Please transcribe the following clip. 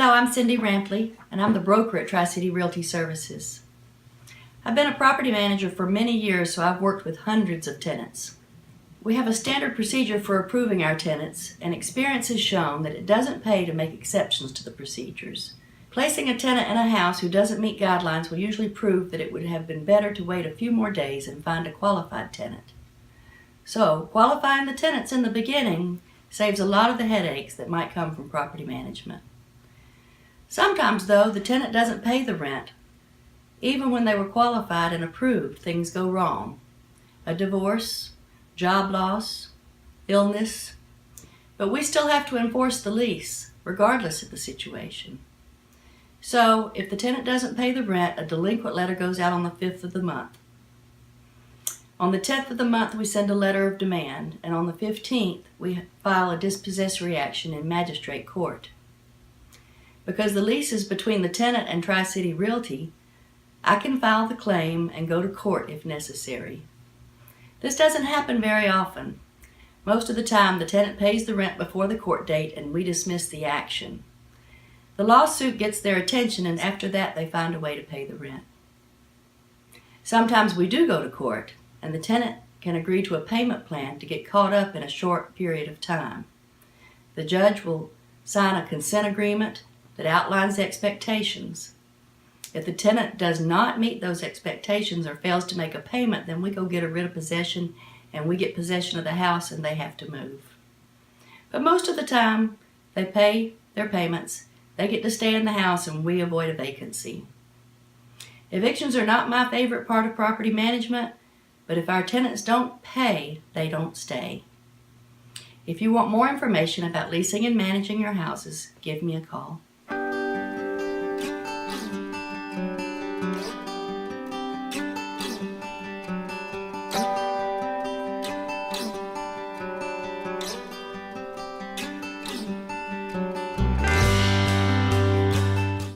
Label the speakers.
Speaker 1: Hello, I'm Cindy Rampley, and I'm the broker at Tri-City Realty Services. I've been a property manager for many years, so I've worked with hundreds of tenants. We have a standard procedure for approving our tenants, and experience has shown that it doesn't pay to make exceptions to the procedures. Placing a tenant in a house who doesn't meet guidelines will usually prove that it would have been better to wait a few more days and find a qualified tenant. So, qualifying the tenants in the beginning saves a lot of the headaches that might come from property management. Sometimes, though, the tenant doesn't pay the rent. Even when they were qualified and approved, things go wrong. A divorce, job loss, illness. But we still have to enforce the lease, regardless of the situation. So, if the tenant doesn't pay the rent, a delinquent letter goes out on the 5th of the month. On the 10th of the month, we send a letter of demand, and on the 15th, we file a dispossessory action in magistrate court. Because the lease is between the tenant and Tri-City Realty, I can file the claim and go to court if necessary. This doesn't happen very often. Most of the time, the tenant pays the rent before the court date and we dismiss the action. The lawsuit gets their attention, and after that, they find a way to pay the rent. Sometimes we do go to court, and the tenant can agree to a payment plan to get caught up in a short period of time. The judge will sign a consent agreement that outlines the expectations. If the tenant does not meet those expectations or fails to make a payment, then we go get a writ of possession and we get possession of the house and they have to move. But most of the time, they pay their payments, they get to stay in the house, and we avoid a vacancy. Evictions are not my favorite part of property management, but if our tenants don't pay, they don't stay. If you want more information about leasing and managing your houses, give me a call.